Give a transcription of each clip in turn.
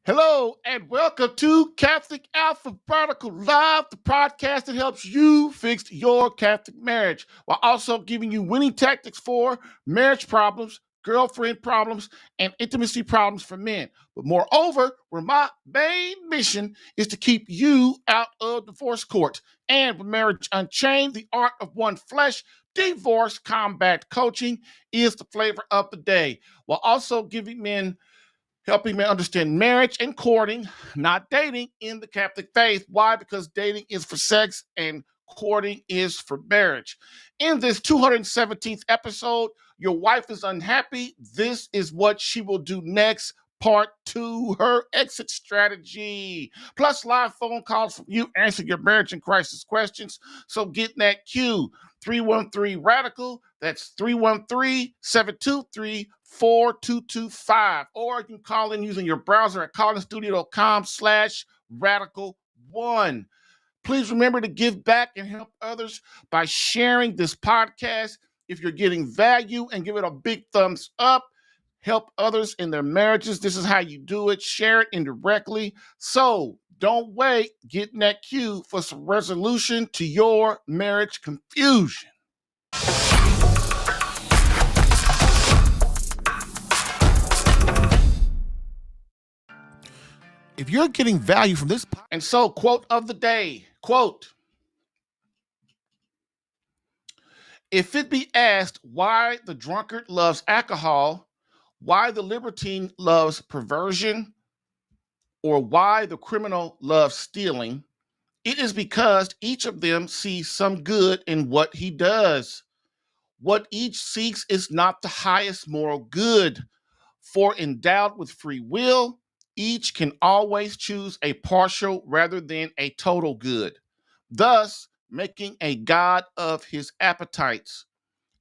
Hello and welcome to Catholic Alphabetical Live, the podcast that helps you fix your Catholic marriage while also giving you winning tactics for marriage problems, girlfriend problems, and intimacy problems for men. But moreover, where my main mission is to keep you out of divorce court. And with Marriage Unchained, the art of one flesh, divorce combat coaching is the flavor of the day, while also giving men helping men understand marriage and courting, not dating in the Catholic faith. Why? Because dating is for sex and courting is for marriage. In this 217th episode, your wife is unhappy. This is what she will do next. Part 2, her exit strategy. Plus live phone calls from you answering your marriage and crisis questions. So get in that queue. 313-RADICAL. That's 313-723-4225. Or you can call in using your browser at callingstudio.com/radical1. Please remember to give back and help others by sharing this podcast. If you're getting value, and give it a big thumbs up. Help others in their marriages. This is how you do it. Share it indirectly. So don't wait. Get in that queue for some resolution to your marriage confusion. If you're getting value from this, and so quote of the day, quote, if it be asked why the drunkard loves alcohol, why the libertine loves perversion, or why the criminal loves stealing, it is because each of them sees some good in what he does. What each seeks is not the highest moral good, for endowed with free will, each can always choose a partial rather than a total good, thus making a god of his appetites.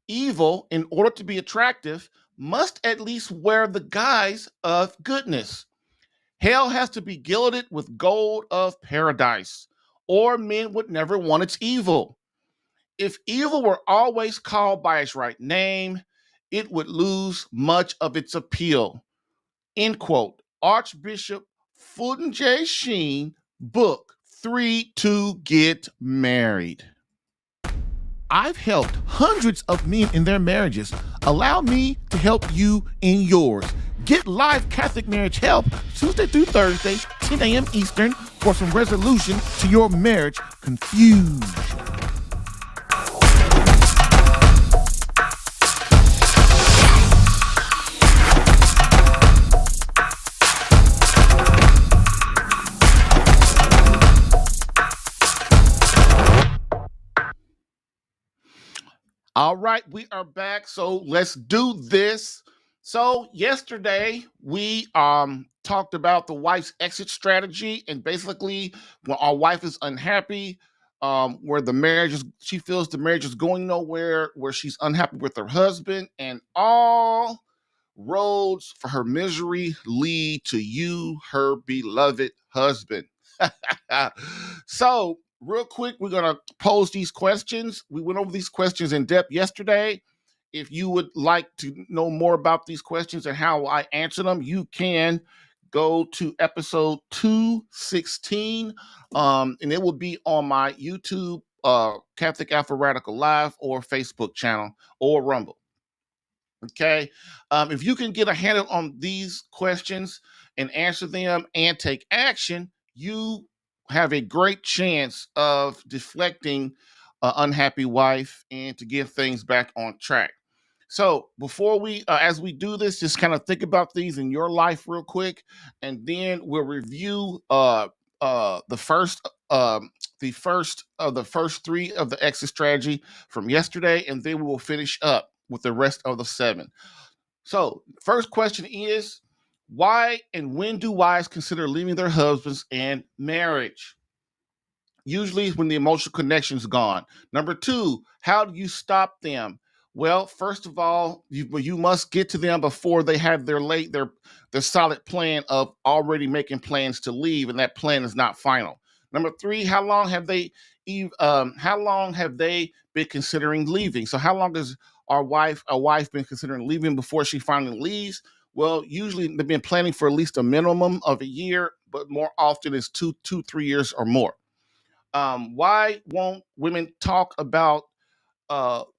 Evil, in order to be attractive, must at least wear the guise of goodness. Hell has to be gilded with gold of paradise, or men would never want its evil. If evil were always called by its right name, it would lose much of its appeal. End quote. Archbishop Fulton J. Sheen, book 3 to Get Married. I've helped hundreds of men in their marriages. Allow me to help you in yours. Get live Catholic marriage help Tuesday through Thursday, 10 a.m. Eastern, for some resolution to your marriage confusion. All right, we are back. So let's do this. So yesterday we talked about the wife's exit strategy, and basically when our wife is unhappy, where the marriage is, she feels the marriage is going nowhere, where she's unhappy with her husband, and all roads for her misery lead to you, her beloved husband. So real quick, we're going to pose these questions. We went over these questions in depth yesterday. If you would like to know more about these questions and how I answer them, you can go to episode 216, and it will be on my YouTube, Catholic Alpha Radical Live, or Facebook channel, or Rumble. Okay. If you can get a handle on these questions and answer them and take action, you have a great chance of deflecting an unhappy wife and to get things back on track. So before we, as we do this, just kind of think about these in your life real quick, and then we'll review the first of the first three of the exit strategy from yesterday, and then we will finish up with the rest of the 7. So first question is, why and when do wives consider leaving their husbands and marriage? Usually when the emotional connection is gone. Number 2, how do you stop them? Well, first of all, you must get to them before they have their solid plan of already making plans to leave, and that plan is not final. Number 3, how long have they been considering leaving? So how long has a wife been considering leaving before she finally leaves? Well, usually they've been planning for at least a minimum of a year, but more often it's 3 years or more. Why won't women talk about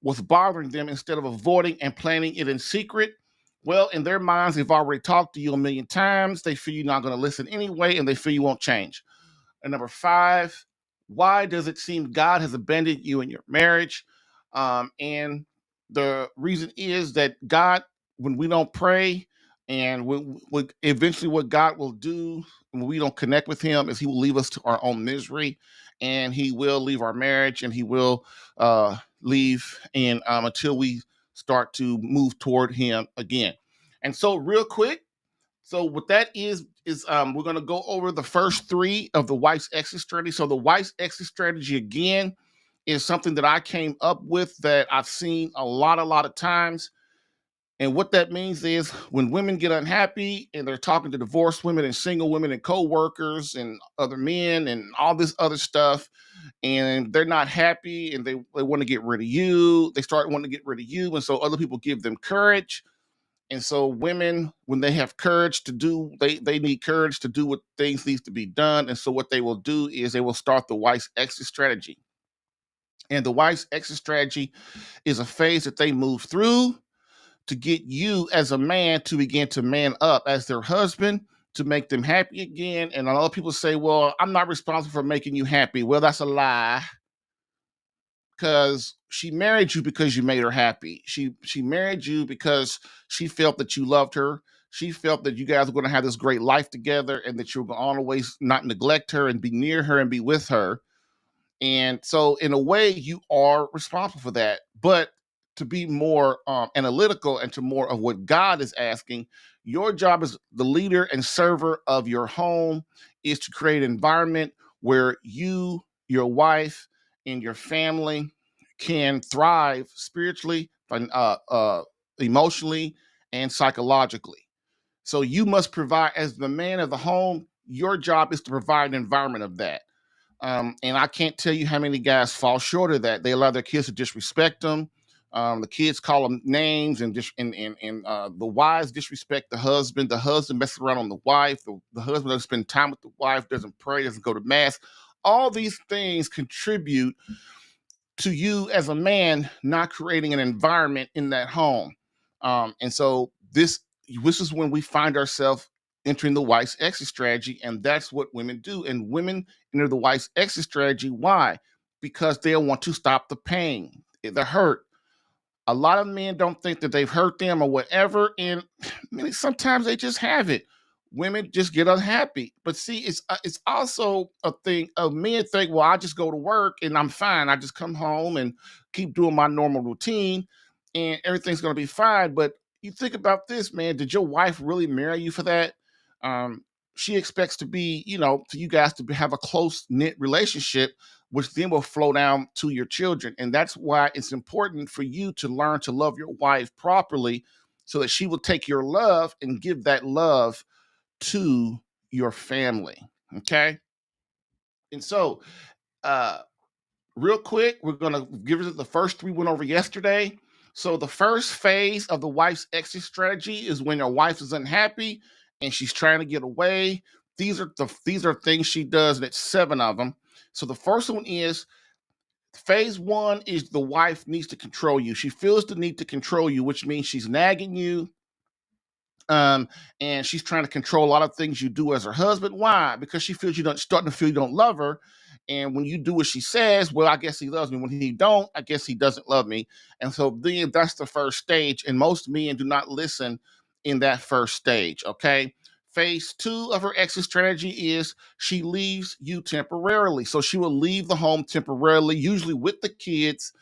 what's bothering them instead of avoiding and planning it in secret? Well, in their minds, they've already talked to you a million times. They feel you're not going to listen anyway, and they feel you won't change. And number five, why does it seem God has abandoned you in your marriage? And the reason is that God, when we don't pray, and eventually what God will do when we don't connect with Him is He will leave us to our own misery, and He will leave our marriage, and He will leave, and until we start to move toward Him again. And so, real quick, so what that is we're going to go over the first three of the wife's exit strategy. So the wife's exit strategy again is something that I came up with that I've seen a lot of times. And what that means is when women get unhappy and they're talking to divorced women and single women and co-workers and other men and all this other stuff, and they're not happy and they want to get rid of you, they start wanting to get rid of you. And so other people give them courage, and so women, when they have courage to do, they need courage to do what things needs to be done. And so what they will do is they will start the wife's exit strategy. And the wife's exit strategy is a phase that they move through to get you as a man to begin to man up as their husband, to make them happy again. And a lot of people say, well, I'm not responsible for making you happy. Well, that's a lie, because she married you because you made her happy. She married you because she felt that you loved her. She felt that you guys were going to have this great life together, and that you were going to always not neglect her and be near her and be with her. And so, in a way, you are responsible for that. But to be more analytical and to more of what God is asking, your job as the leader and server of your home is to create an environment where you, your wife, and your family can thrive spiritually, emotionally, and psychologically. So you must provide, as the man of the home, your job is to provide an environment of that. And I can't tell you how many guys fall short of that. They allow their kids to disrespect them. The kids call them names, and the wives disrespect the husband. The husband messes around on the wife. The husband doesn't spend time with the wife, doesn't pray, doesn't go to mass. All these things contribute to you as a man not creating an environment in that home. And so this is when we find ourselves entering the wife's exit strategy, and that's what women do. And women enter the wife's exit strategy. Why? Because they want to stop the pain, the hurt. A lot of men don't think that they've hurt them or whatever, and sometimes they just have it. Women just get unhappy, but see, it's also a thing of men think, well, I just go to work and I'm fine. I just come home and keep doing my normal routine, and everything's gonna be fine. But you think about this, man. Did your wife really marry you for that? Um, she expects to be, for you guys to have a close knit relationship, which then will flow down to your children. And that's why it's important for you to learn to love your wife properly, so that she will take your love and give that love to your family. Okay. And so, uh, real quick, we're going to give it the first three went over yesterday. So, the first phase of the wife's exit strategy is when your wife is unhappy and she's trying to get away. These are things she does, and it's seven of them. So, the first one is phase one is the wife needs to control you. She feels the need to control you, which means she's nagging you, and she's trying to control a lot of things you do as her husband. Why? Because she feels starting to feel you don't love her. And when you do what she says, well, I guess he loves me. When he don't, I guess he doesn't love me. And so then that's the first stage. And most men do not listen in that first stage. Okay. Phase two of her exit strategy is she leaves you temporarily. So she will leave the home temporarily, usually with the kids.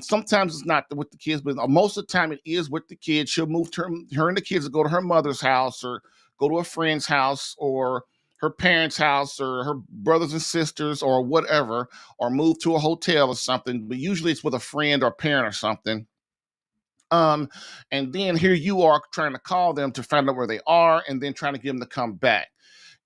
Sometimes it's not with the kids, but most of the time it is with the kids. She'll move her and the kids to go to her mother's house, or go to a friend's house, or her parents' house, or her brothers and sisters, or whatever, or move to a hotel or something. But usually it's with a friend or parent or something. Um, and then here you are trying to call them to find out where they are, and then trying to get them to come back.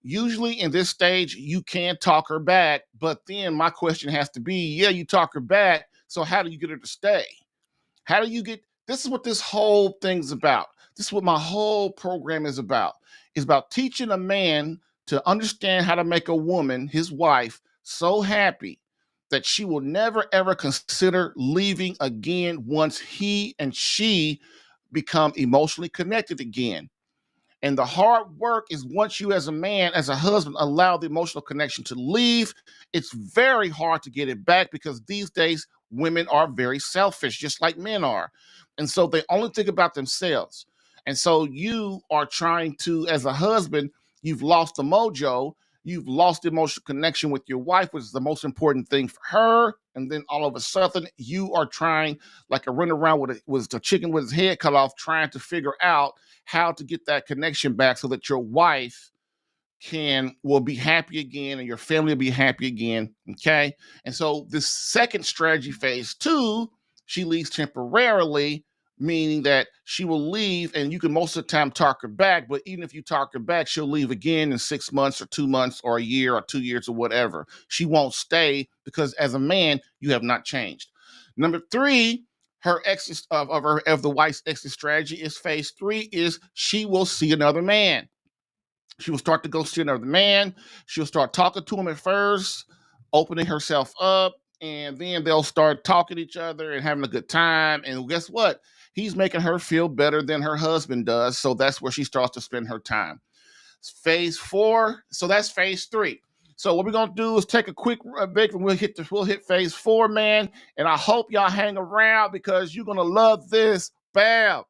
Usually in this stage, you can talk her back, but then my question has to be, yeah, you talk her back. So how do you get her to stay? How do you get, this is what this whole thing's about. This is what my whole program is about. It's about teaching a man to understand how to make a woman, his wife, so happy that she will never ever consider leaving again once he and she become emotionally connected again. And the hard work is once you, as a man, as a husband, allow the emotional connection to leave, it's very hard to get it back because these days women are very selfish, just like men are. And so they only think about themselves. And so you are trying to, as a husband, you've lost the mojo, you've lost the emotional connection with your wife, which is the most important thing for her. And then all of a sudden, you are trying, like a run around with the chicken with his head cut off, trying to figure out how to get that connection back so that your wife will be happy again and your family will be happy again. Okay. And so this second strategy, phase 2, she leaves temporarily, meaning that she will leave and you can most of the time talk her back. But even if you talk her back, she'll leave again in 6 months or 2 months or a year or 2 years or whatever. She won't stay because as a man, you have not changed. Number 3, her exit of the wife's exit strategy is phase 3 is she will see another man. She will start to go see another man. She'll start talking to him at first, opening herself up, and then they'll start talking to each other and having a good time. And guess what? He's making her feel better than her husband does. So that's where she starts to spend her time. Phase 4. So that's phase 3. So what we're gonna do is take a quick break, and we'll hit phase 4, man. And I hope y'all hang around because you're gonna love this. Bam.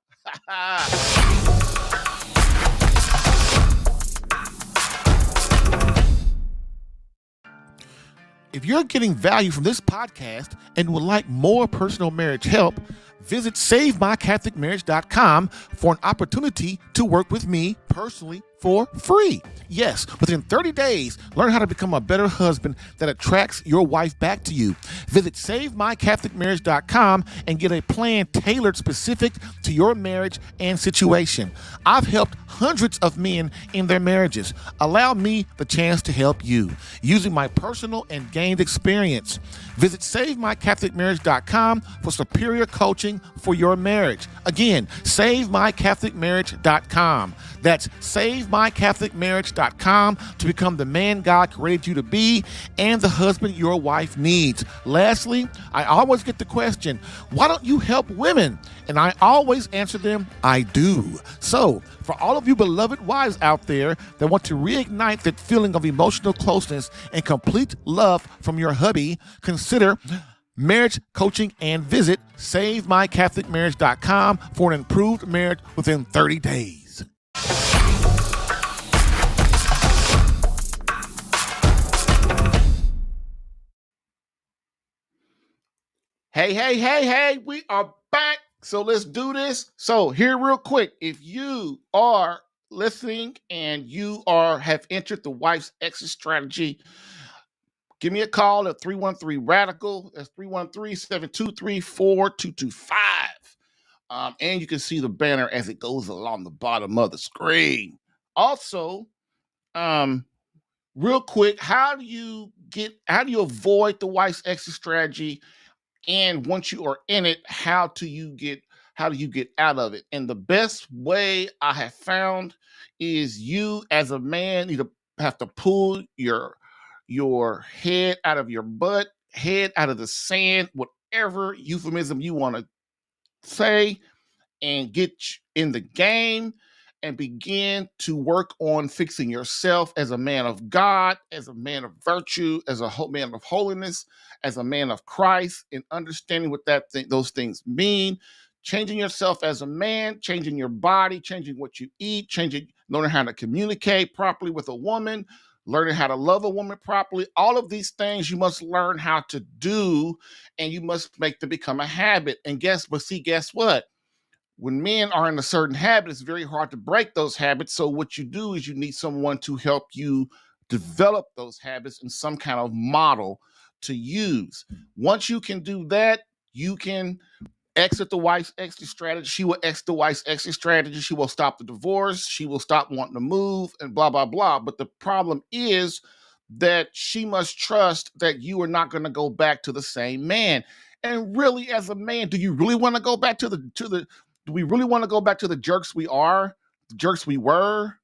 If you're getting value from this podcast and would like more personal marriage help, visit SaveMyCatholicMarriage.com for an opportunity to work with me personally for free. Yes, within 30 days, learn how to become a better husband that attracts your wife back to you. Visit SaveMyCatholicMarriage.com and get a plan tailored specific to your marriage and situation. I've helped hundreds of men in their marriages. Allow me the chance to help you using my personal and gained experience. Visit SaveMyCatholicMarriage.com for superior coaching for your marriage. Again, SaveMyCatholicMarriage.com. That's SaveMyCatholicMarriage.com to become the man God created you to be and the husband your wife needs. Lastly, I always get the question, why don't you help women? And I always answer them, I do. So, for all of you beloved wives out there that want to reignite that feeling of emotional closeness and complete love from your hubby, consider marriage coaching and visit SaveMyCatholicMarriage.com for an improved marriage within 30 days. Hey, we are back. So let's do this. So here real quick, if you are listening and you have entered the wife's exit strategy, give me a call at 313-RADICAL. That's 313-723-4225. And you can see the banner as it goes along the bottom of the screen. Also, real quick, how do you avoid the wife's exit strategy? And once you are in it, how do you get out of it? And the best way I have found is you as a man need to have to pull your head out of your butt, head out of the sand, whatever euphemism you want to say, and get in the game and begin to work on fixing yourself as a man of God, as a man of virtue, as a man of holiness, as a man of Christ, and understanding what those things mean. Changing yourself as a man, changing your body, changing what you eat, learning how to communicate properly with a woman, learning how to love a woman properly. All of these things you must learn how to do, and you must make them become a habit. And guess what? When men are in a certain habit, it's very hard to break those habits. So what you do is you need someone to help you develop those habits in some kind of model to use. Once you can do that, you can exit the wife's exit strategy. She will exit the wife's exit strategy. She will stop the divorce. She will stop wanting to move and blah, blah, blah. But the problem is that she must trust that you are not going to go back to the same man. And really, as a man, do you really want to go back to Do we really want to go back to the jerks we are, the jerks we were?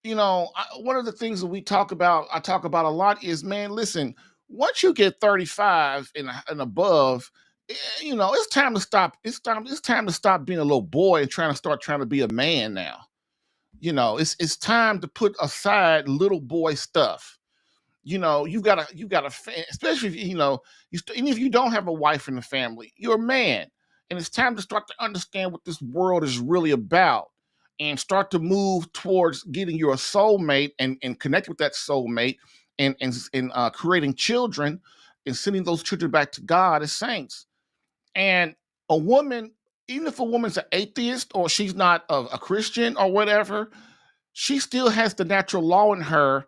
One of the things that I talk about a lot is, man, listen, once you get 35 and above, it's time to stop. It's time to stop being a little boy and trying to be a man now. It's time to put aside little boy stuff. You gotta, especially if even if you don't have a wife in the family, you're a man, and it's time to start to understand what this world is really about, and start to move towards getting your soulmate and connect with that soulmate, and creating children and sending those children back to God as saints. And a woman, even if a woman's an atheist or she's not a Christian or whatever, she still has the natural law in her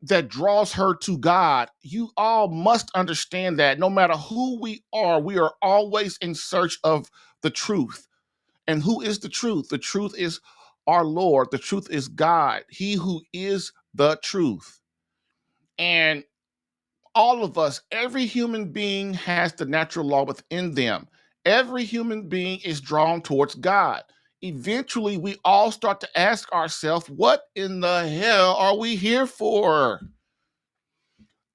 that draws her to God. You all must understand that no matter who we are always in search of the truth. And who is the truth? The truth is our Lord. The truth is God, He who is the truth. And all of us, every human being has the natural law within them. Every human being is drawn towards God. Eventually, we all start to ask ourselves, what in the hell are we here for?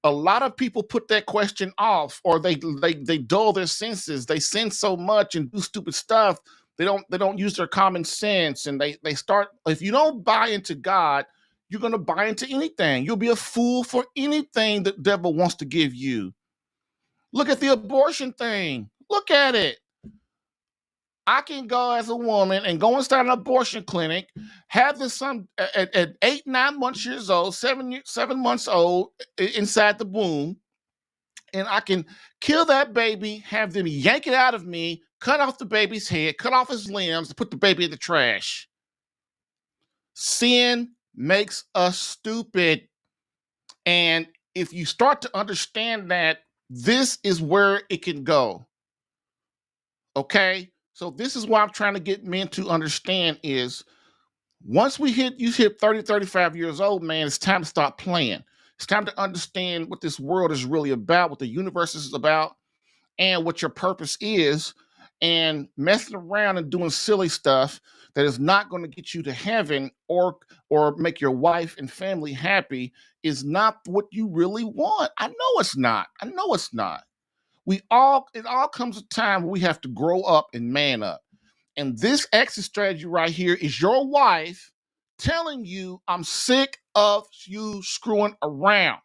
A lot of people put that question off, or they dull their senses. They sin so much and do stupid stuff. They don't use their common sense, and they start. If you don't buy into God, you're gonna buy into anything. You'll be a fool for anything the devil wants to give you. Look at the abortion thing. Look at it. I can go as a woman and go inside an abortion clinic, have this son at 8, 9 months years old, 7 months old inside the womb, and I can kill that baby, have them yank it out of me, cut off the baby's head, cut off his limbs, and put the baby in the trash. Sin makes us stupid. And if you start to understand that, this is where it can go. Okay? So this is what I'm trying to get men to understand is once you hit 30, 35 years old, man, it's time to stop playing. It's time to understand what this world is really about, what the universe is about, and what your purpose is. And messing around and doing silly stuff that is not going to get you to heaven or make your wife and family happy is not what you really want. I know it's not. I know it's not. It all comes a time where we have to grow up and man up. And this exit strategy right here is your wife telling you, I'm sick of you screwing around.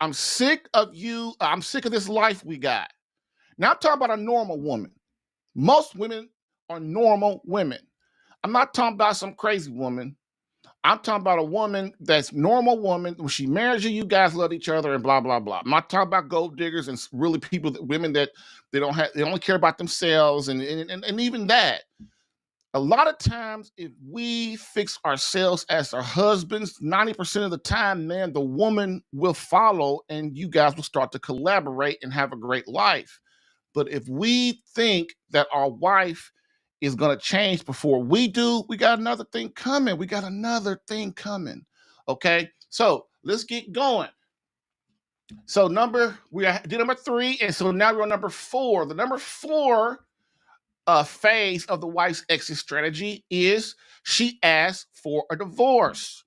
I'm sick of you. I'm sick of this life we got. Now I'm talking about a normal woman. Most women are normal women. I'm not talking about some crazy woman. I'm talking about a woman that's normal woman. When she marries you, you guys love each other and blah, blah, blah. I'm not talking about gold diggers and really women that they only care about themselves and even that. A lot of times, if we fix ourselves as our husbands, 90% of the time, man, the woman will follow and you guys will start to collaborate and have a great life. But if we think that our wife is going to change before we do, we got another thing coming. We got another thing coming. Okay. So let's get going. So we did number 3. And so now we're on number 4. The number 4 phase of the wife's exit strategy is she asks for a divorce.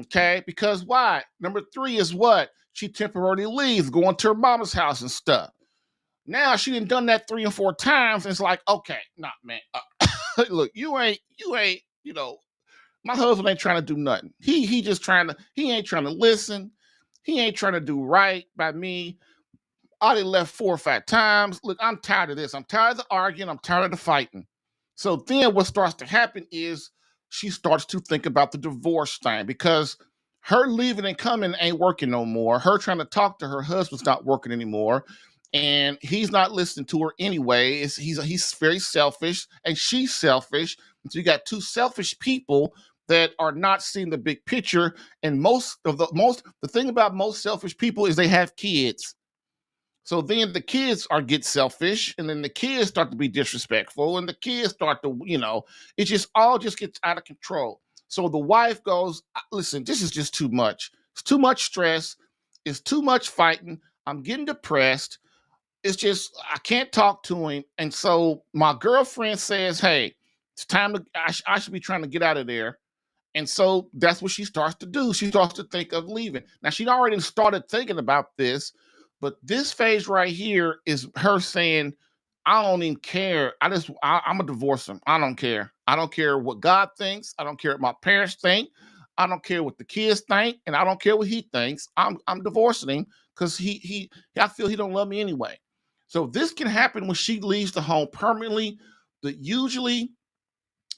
Okay. Because why? Number 3 is what? She temporarily leaves, going to her mama's house and stuff. Now she done that 3 and 4 times, and it's like, okay, nah, man. Look, you ain't, my husband ain't trying to do nothing. He ain't trying to listen. He ain't trying to do right by me. I done left 4 or 5 times. Look, I'm tired of this. I'm tired of the arguing. I'm tired of the fighting. So then what starts to happen is she starts to think about the divorce thing because her leaving and coming ain't working no more. Her trying to talk to her husband's not working anymore. And he's not listening to her anyway. He's very selfish and she's selfish. And so you got 2 selfish people that are not seeing the big picture. And the thing about most selfish people is they have kids. So then the kids get selfish, and then the kids start to be disrespectful, and the kids start to, it just all gets out of control. So the wife goes, listen, this is just too much. It's too much stress. It's too much fighting. I'm getting depressed. it's just I can't talk to him. And so my girlfriend says, "Hey, it's time to. I should be trying to get out of there." And so that's what she starts to do. She starts to think of leaving. Now she'd already started thinking about this, but this phase right here is her saying, "I don't even care. I'm gonna divorce him. I don't care. I don't care what God thinks. I don't care what my parents think. I don't care what the kids think, and I don't care what he thinks. I'm divorcing him because he I feel he don't love me anyway." So this can happen when she leaves the home permanently, but usually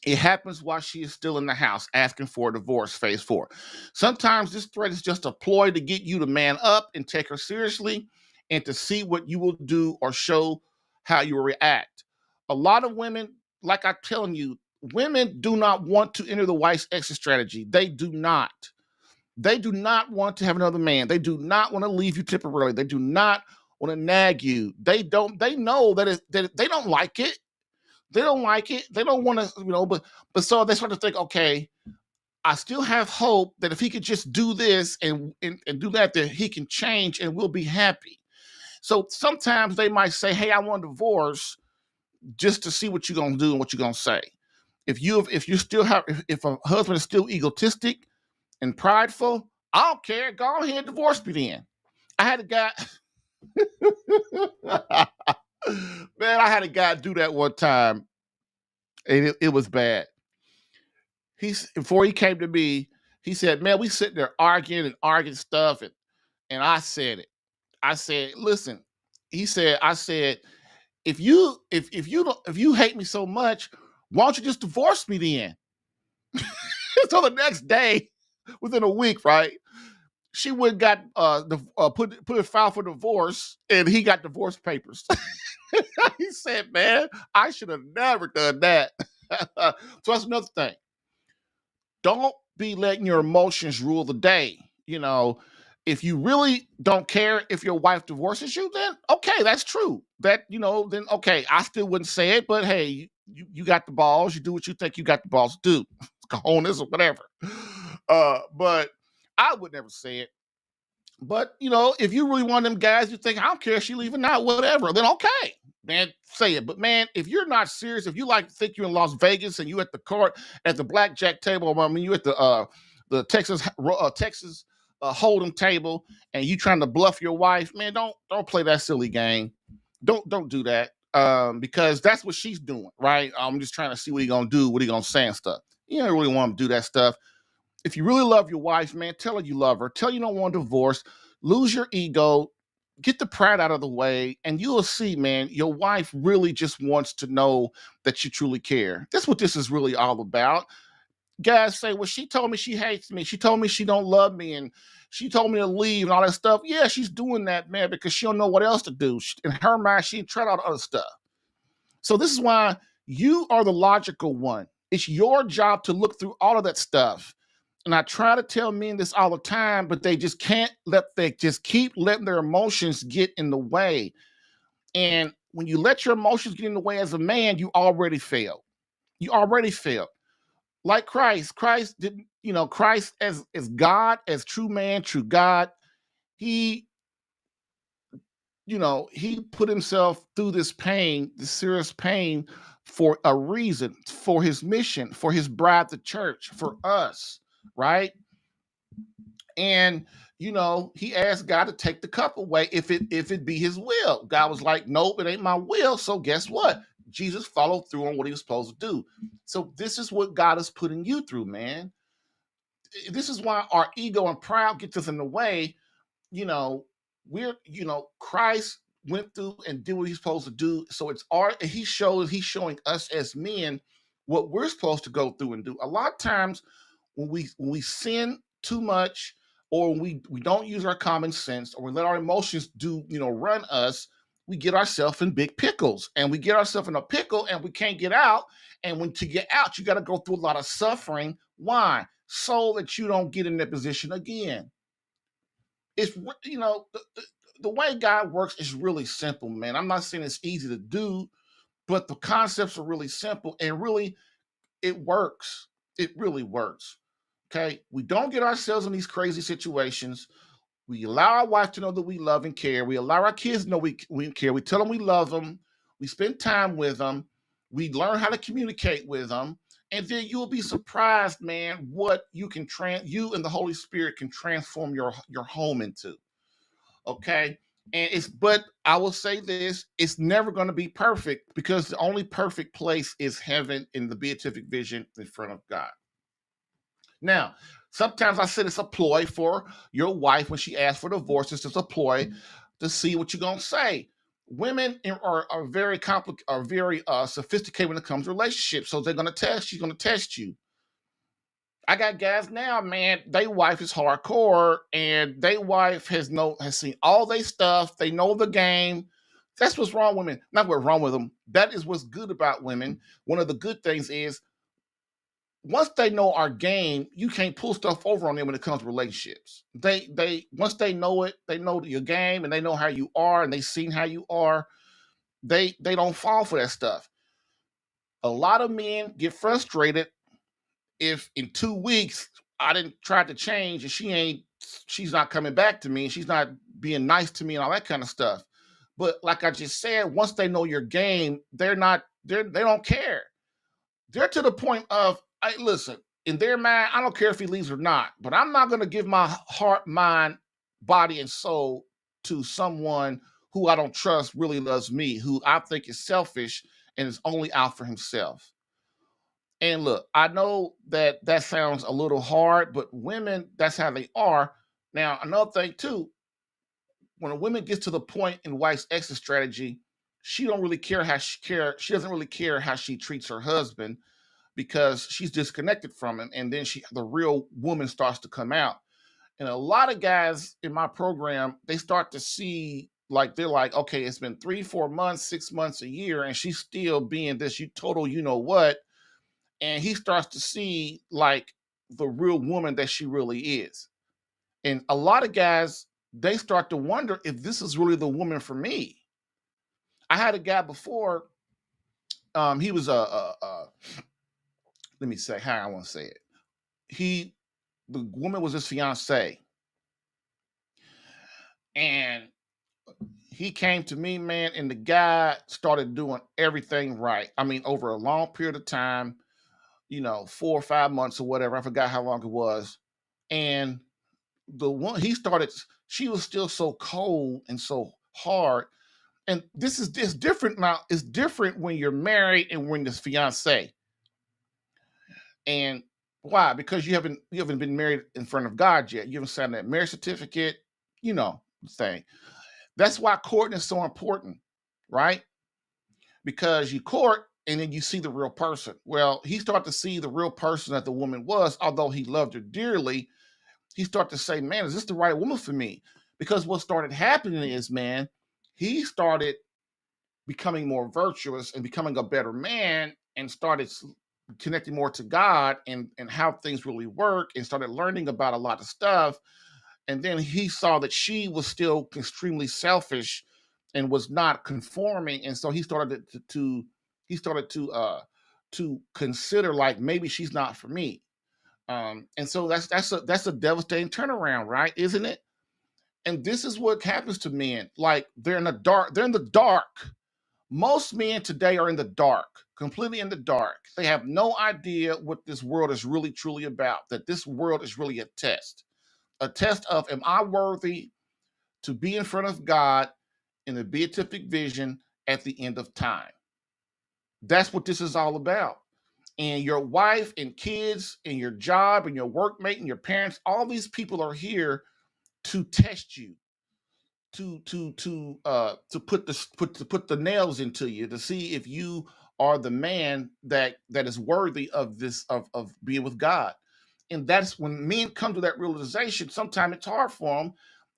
it happens while she is still in the house asking for a divorce, phase 4. Sometimes this threat is just a ploy to get you to man up and take her seriously and to see what you will do or show how you will react. A lot of women, like I'm telling you, women do not want to enter the wife's exit strategy. They do not. They do not want to have another man. They do not want to leave you temporarily. They do not want to nag you. They know that they don't like it. They don't like it. They don't want to, but so they start to think, okay, I still have hope that if he could just do this and do that he can change and we'll be happy. So sometimes they might say, hey, I want a divorce just to see what you're gonna do and what you're gonna say. If a husband is still egotistic and prideful, I don't care. Go ahead and divorce me then. I had a guy, man, I had a guy do that one time and it was bad. Before he came to me, he said, "Man, we sitting there arguing stuff," and I said it. I said, "Listen," I said, if you hate me so much, why don't you just divorce me then?" So the next day, within a week, right? She went and got put a file for divorce, and he got divorce papers. He said, "Man, I should have never done that." So that's another thing. Don't be letting your emotions rule the day. If you really don't care if your wife divorces you, then okay, that's true. Then okay, I still wouldn't say it, but hey, you got the balls. You do what you think you got the balls to do. Cojones or whatever. But I would never say it. But if you really want them guys, you think I don't care if she leaving now, whatever. Then okay, man, say it. But man, if you're not serious, if you think you're in Las Vegas and you at the court at the blackjack table, I mean you at the Texas hold'em table, and you trying to bluff your wife, man, don't play that silly game. Don't do that. Because that's what she's doing, right? I'm just trying to see what he gonna do, what he gonna say and stuff. You don't really want to do that stuff. If you really love your wife, man, tell her you love her. Tell her you don't want a divorce. Lose your ego. Get the pride out of the way, and you'll see, man, your wife really just wants to know that you truly care. That's what this is really all about. Guys say, well, she told me she hates me. She told me she don't love me, and she told me to leave and all that stuff. Yeah, she's doing that, man, because she don't know what else to do. In her mind, she tried out other stuff. So this is why you are the logical one. It's your job to look through all of that stuff. And I try to tell men this all the time, but they just they just keep letting their emotions get in the way. And when you let your emotions get in the way as a man, you already failed. You already failed. Like Christ didn't, Christ as God, as true man, true God, he he put himself through this pain, this serious pain for a reason, for his mission, for his bride, the church, for us, right? And he asked God to take the cup away if it be his will. God was like, nope, it ain't my will. So guess what? Jesus followed through on what he was supposed to do. So this is what God is putting you through, man. This is why our ego and pride gets us in the way. Christ went through and did what he's supposed to do. So he's showing us as men what we're supposed to go through and do. A lot of times when we sin too much, or we don't use our common sense, or we let our emotions run us, we get ourselves in big pickles, and we get ourselves in a pickle and we can't get out. And to get out, you got to go through a lot of suffering. Why? So that you don't get in that position again. It's the way God works is really simple, man. I'm not saying it's easy to do, but the concepts are really simple, and really it works. It really works. Okay, we don't get ourselves in these crazy situations. We allow our wife to know that we love and care. We allow our kids to know we care. We tell them we love them. We spend time with them. We learn how to communicate with them. And then you'll be surprised, man, what you and the Holy Spirit can transform your home into. Okay. But I will say this, it's never going to be perfect because the only perfect place is heaven in the beatific vision in front of God. Now, sometimes I said it's a ploy for your wife when she asks for divorce. It's just a ploy to see what you're gonna say. Women are very complicated, are very sophisticated when it comes to relationships. So they're gonna test. She's gonna test you. I got guys now, man. They wife is hardcore, and they wife has seen all they stuff. They know the game. That's what's wrong with women. Not what's wrong with them. That is what's good about women. One of the good things is once they know our game, you can't pull stuff over on them when it comes to relationships. They once they know it, they know your game and they know how you are and they've seen how you are. They don't fall for that stuff. A lot of men get frustrated if in 2 weeks I didn't try to change and she's not coming back to me and she's not being nice to me and all that kind of stuff. But like I just said, once they know your game, they don't care. They're to the point of, I listen, in their mind, I don't care if he leaves or not, but I'm not going to give my heart, mind, body, and soul to someone who I don't trust really loves me, who I think is selfish and is only out for himself. And look, I know that that sounds a little hard, but women, that's how they are. Now, another thing too, when a woman gets to the point in wife's exit strategy, she don't really care how she care. She doesn't really care how she treats her husband because she's disconnected from him, and then the real woman starts to come out. And a lot of guys in my program, they start to see, like, they're like, okay, it's been 3 4 months, 6 months, a year, and she's still being this you total you know what. And he starts to see like the real woman that she really is. And a lot of guys, they start to wonder if this is really the woman for me. I had a guy before, he was let me say how I want to say it. He The woman was his fiance, and he came to me, man, and the guy started doing everything right. I mean, over a long period of time, 4 or 5 months or whatever. I forgot how long it was. And the one he started, she was still so cold and so hard. And this different now. It's different when you're married and when this fiance. And why? Because you haven't been married in front of God yet. You haven't signed that marriage certificate, the thing. That's why courting is so important, right? Because you court and then you see the real person. Well, he started to see the real person that the woman was, although he loved her dearly. He started to say, man, is this the right woman for me? Because what started happening is, man, he started becoming more virtuous and becoming a better man and started connecting more to God and how things really work and started learning about a lot of stuff. And then he saw that she was still extremely selfish and was not conforming. And so he started to consider like maybe she's not for me. And so that's a devastating turnaround, right? Isn't it? And this is what happens to men. Like they're in the dark. They're in the dark. Most men today are in the dark, completely in the dark. They have no idea what this world is really truly about. That this world is really a test of am I worthy to be in front of God in the beatific vision at the end of time. That's what this is all about. And your wife and kids and your job and your workmate and your parents, all these people are here to test you, to put the nails into you to see if you are the man that is worthy of of being with God. And that's when men come to that realization. Sometimes it's hard for them,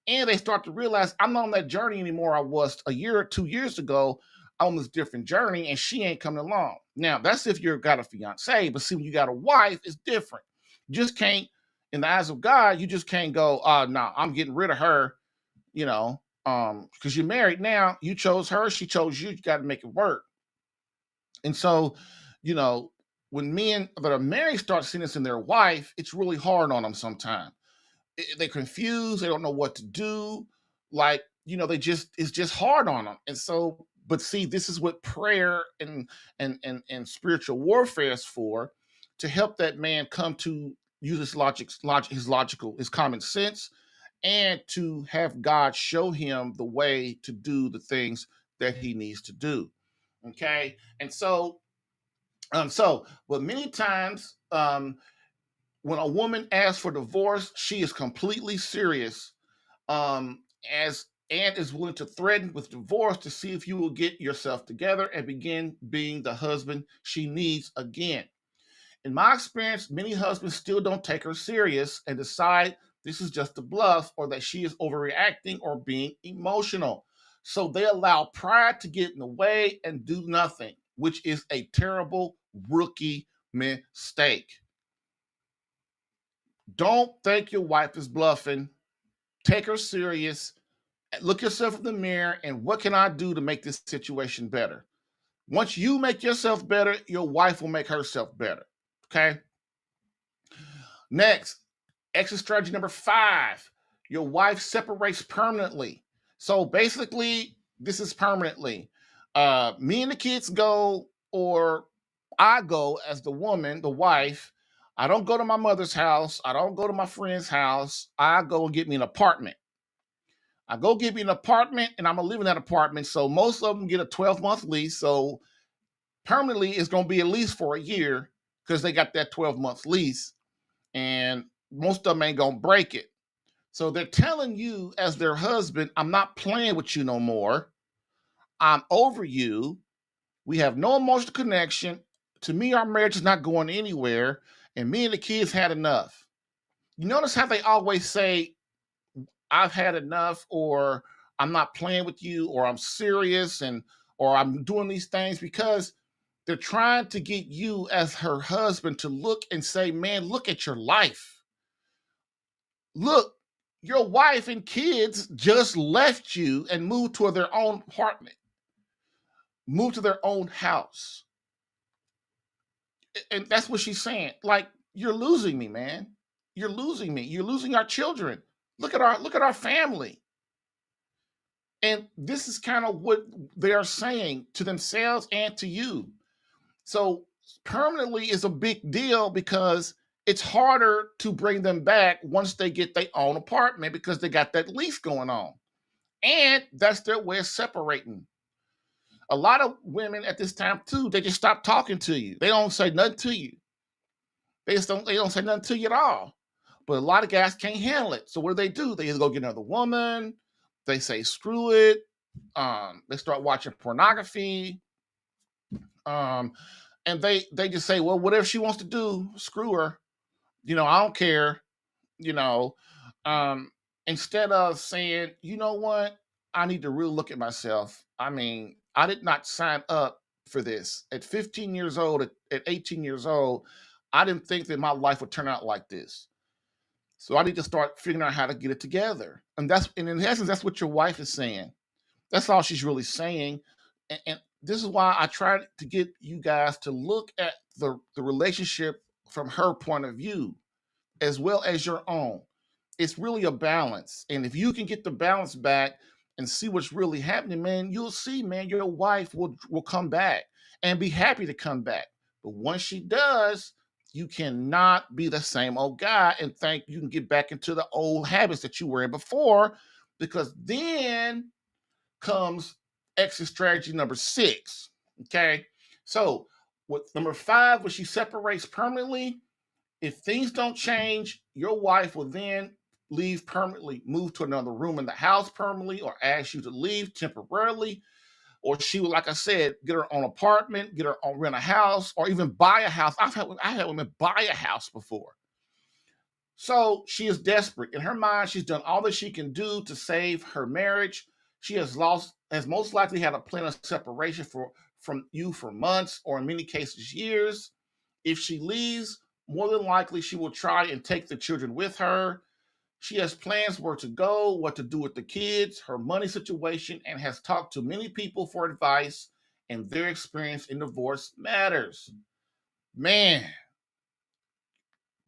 and they start to realize I'm not on that journey anymore. I was a year or 2 years ago on this different journey, and she ain't coming along. Now that's if you've got a fiance, but see, when you got a wife, it's different. You just can't, in the eyes of God, you just can't go, no, I'm getting rid of her, because you're married now. You chose her, she chose you. You got to make it work. And so, you know, when men that are married start seeing this in their wife, it's really hard on them sometimes. they're confused. They don't know what to do. Like, it's just hard on them. And so, but see, this is what prayer and spiritual warfare is for, to help that man come to use his common sense, and to have God show him the way to do the things that he needs to do. Okay. And but many times, when a woman asks for divorce, she is completely serious, as and is willing to threaten with divorce to see if you will get yourself together and begin being the husband she needs again. In my experience, many husbands still don't take her serious and decide this is just a bluff, or that she is overreacting or being emotional. So they allow pride to get in the way and do nothing, which is a terrible rookie mistake. Don't think your wife is bluffing. Take her serious. Look yourself in the mirror, and what can I do to make this situation better? Once you make yourself better, your wife will make herself better. Okay. Next, exit strategy number 5. Your wife separates permanently. So basically, this is permanently. Me and the kids go, or I go as the woman, the wife. I don't go to my mother's house. I don't go to my friend's house. I go and get me an apartment. I go get me an apartment, and I'm gonna live in that apartment. So most of them get a 12-month lease. So permanently, it's gonna be at least for a year, because they got that 12-month lease, and most of them ain't gonna break it. So they're telling you, as their husband, I'm not playing with you no more. I'm over you. We have no emotional connection. To me, our marriage is not going anywhere, and me and the kids had enough. You notice how they always say, I've had enough, or I'm not playing with you, or I'm serious, or I'm doing these things, because they're trying to get you as her husband to look and say, man, look at your life. Look, your wife and kids just left you and moved to their own apartment, moved to their own house. And that's what she's saying. Like, you're losing me, man. You're losing me. You're losing our children. Look at our family. And this is kind of what they are saying to themselves and to you. So permanently is a big deal, because it's harder to bring them back once they get their own apartment, because they got that lease going on. And that's their way of separating. A lot of women at this time too, they just stop talking to you. They don't say nothing to you. They don't say nothing to you at all. But a lot of guys can't handle it. So what do? They either go get another woman, they say screw it, they start watching pornography, um, and they just say, well, whatever she wants to do, screw her. I don't care. You know, um, Instead of saying, you know what, I need to really look at myself. I mean, I did not sign up for this. At 15 years old, at 18 years old, I didn't think that my life would turn out like this. So I need to start figuring out how to get it together. And in essence, that's what your wife is saying. That's all she's really saying. And this is why I try to get you guys to look at the relationship from her point of view, as well as your own. It's really a balance. And if you can get the balance back and see what's really happening, man, you'll see, man, your wife will come back and be happy to come back. But once she does, you cannot be the same old guy and think you can get back into the old habits that you were in before, because then comes exit strategy number 6. Okay. So with number 5, when she separates permanently, if things don't change, your wife will then leave permanently, move to another room in the house permanently, or ask you to leave temporarily. Or she will, like I said, get her own apartment, get her own, rent a house, or even buy a house. I had women buy a house before. So she is desperate. In her mind, she's done all that she can do to save her marriage. She has most likely had a plan of separation from you for months, or in many cases, years. If she leaves, more than likely she will try and take the children with her. She has plans where to go, what to do with the kids, her money situation, and has talked to many people for advice, and their experience in divorce matters. Man,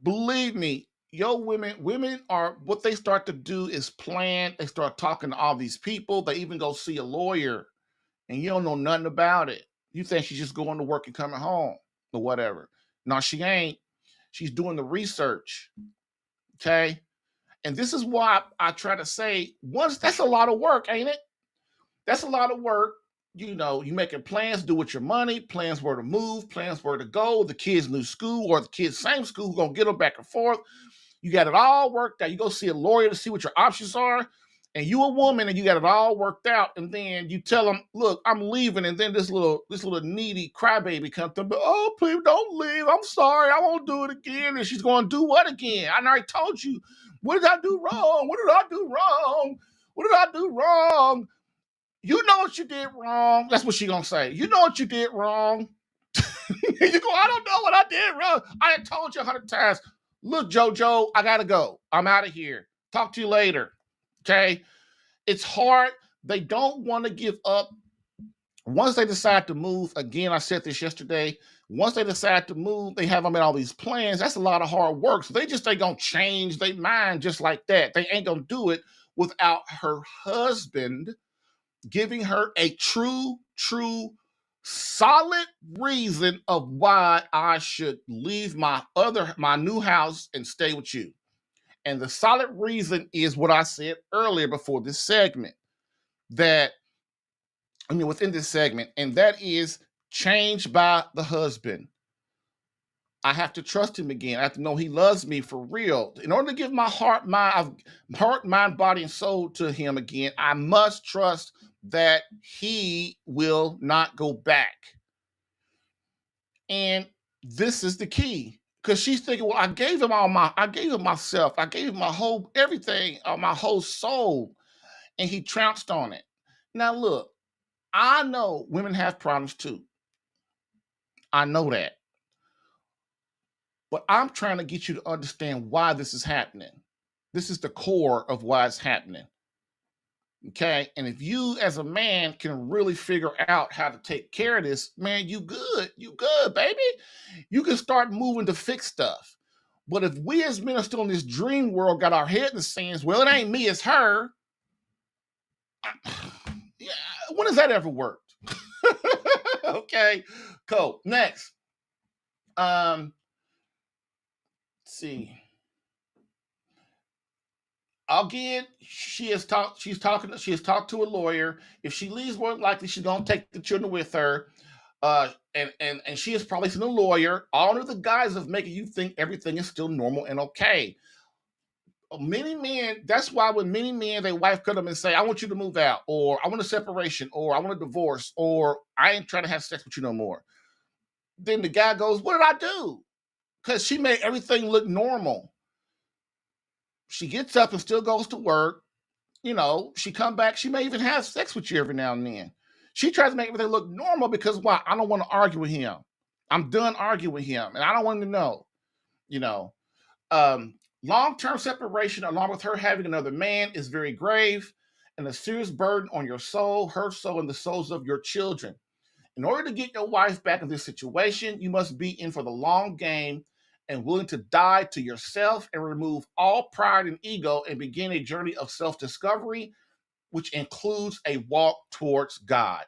believe me, women are, what they start to do is plan. They start talking to all these people. They even go see a lawyer, and you don't know nothing about it. You think she's just going to work and coming home or whatever. No, she ain't. She's doing the research. Okay. And this is why I try to say, once, that's a lot of work, ain't it? That's a lot of work. You making plans, do with your money, plans where to move, plans where to go, the kids' new school or the kids' same school, who's gonna get them back and forth. You got it all worked out. You go see a lawyer to see what your options are, and you a woman and you got it all worked out, and then you tell them, "Look, I'm leaving," and then this little needy crybaby comes to me, "Oh, please don't leave. I'm sorry. I won't do it again." And she's going to do what again? I already told you. What did I do wrong? What did I do wrong? What did I do wrong? You know what you did wrong. That's what she gonna say. You know what you did wrong. You go, I don't know what I did wrong. I had told you 100 times. Look, JoJo, I gotta go. I'm out of here. Talk to you later. Okay? It's hard. They don't want to give up. Once they decide to move, again, I said this yesterday. Once they decide to move, they have them in all these plans. That's a lot of hard work. So they just ain't gonna change their mind just like that. They ain't gonna do it without her husband giving her a true, solid reason of why I should leave my new house and stay with you. And the solid reason is what I said earlier before this segment, within this segment, and that is changed by the husband. I have to trust him again. I have to know he loves me for real. In order to give my heart, mind, body, and soul to him again, I must trust that he will not go back. And this is the key. Because she's thinking, well, I gave him myself, I gave him my whole everything, my whole soul, and he trounced on it. Now look, I know women have problems too. I know that. But I'm trying to get you to understand why this is happening. This is the core of why it's happening. Okay. And if you as a man can really figure out how to take care of this, man, you good. You good, baby. You can start moving to fix stuff. But if we as men are still in this dream world, got our head in the sands, well, it ain't me, it's her. Yeah, when has that ever worked? Okay, cool. Next. Let's see. Again, she has talked to a lawyer. If she leaves, more than likely she's gonna take the children with her. And she has probably seen a lawyer, all under the guise of making you think everything is still normal and okay. Many men, that's why when many men, their wife cut them and say, I want you to move out, or I want a separation, or I want a divorce, or I ain't trying to have sex with you no more. Then the guy goes, what did I do? Because she made everything look normal. She gets up and still goes to work. She come back, she may even have sex with you every now and then. She tries to make everything look normal because why? I don't want to argue with him. I'm done arguing with him, and I don't want him to know. You know, long-term separation, along with her having another man, is very grave and a serious burden on your soul, her soul, and the souls of your children. In order to get your wife back in this situation, you must be in for the long game and willing to die to yourself and remove all pride and ego and begin a journey of self-discovery, which includes a walk towards God.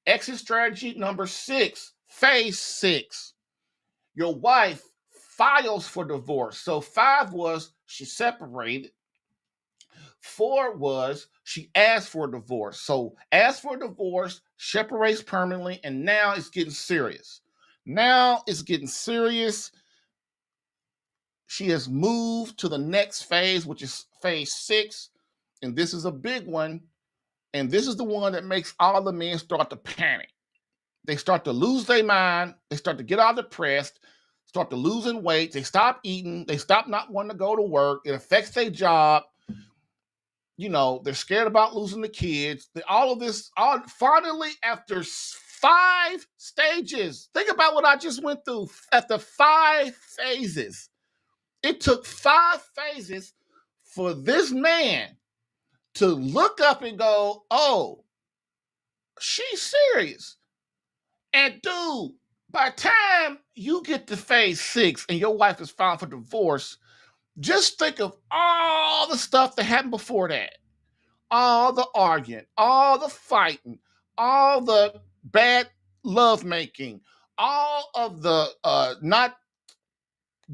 Exit strategy number 6, phase 6. Your wife files for divorce. So 5 was she separated. 4 was she asked for a divorce. So asked for a divorce, separates permanently, and now it's getting serious. She has moved to the next phase, which is phase 6. And this is a big one. And this is the one that makes all the men start to panic. They start to lose their mind. They start to get all depressed, start to losing weight. They stop eating. They stop not wanting to go to work. It affects their job. They're scared about losing the kids. All of this, finally, after 5 stages, think about what I just went through. After 5 phases, it took 5 phases for this man to look up and go, oh, she's serious. And dude, by the time you get to phase 6 and your wife is filed for divorce, Just think of all the stuff that happened before that. All the arguing, all the fighting, all the bad love making, all of the not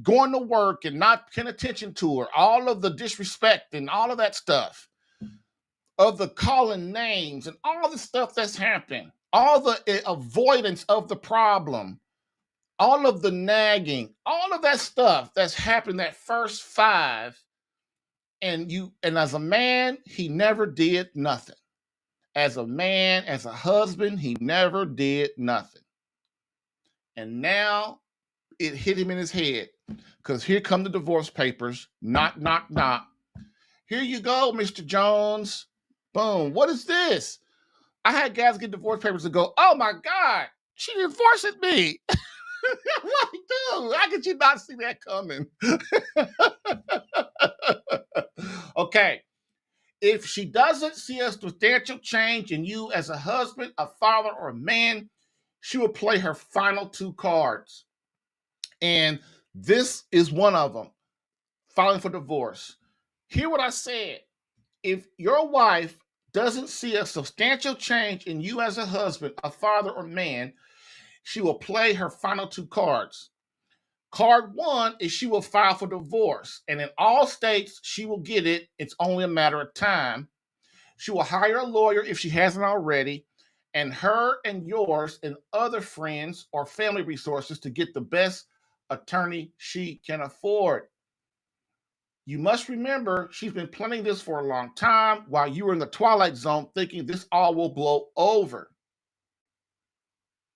going to work and not paying attention to her, all of the disrespect and all of that stuff, of the calling names and all the stuff that's happened, all the avoidance of the problem, all of the nagging, all of that stuff that's happened that first five, and as a man, he never did nothing. As a man, as a husband, he never did nothing. And now it hit him in his head, because here come the divorce papers. Knock, knock, knock. Here you go, Mr. Jones. Boom. What is this? I had guys get divorce papers and go, oh my God, she divorced me. Like, dude, how could you not see that coming? Okay. If she doesn't see a substantial change in you as a husband, a father, or a man, she will play her final two cards. And this is one of them, filing for divorce. Hear what I said. If your wife doesn't see a substantial change in you as a husband, a father, or man, she will play her final two cards. Card one is she will file for divorce. And in all states, she will get it. It's only a matter of time. She will hire a lawyer if she hasn't already, and her and yours and other friends or family resources to get the best attorney she can afford. You must remember, she's been planning this for a long time while you were in the twilight zone thinking this all will blow over.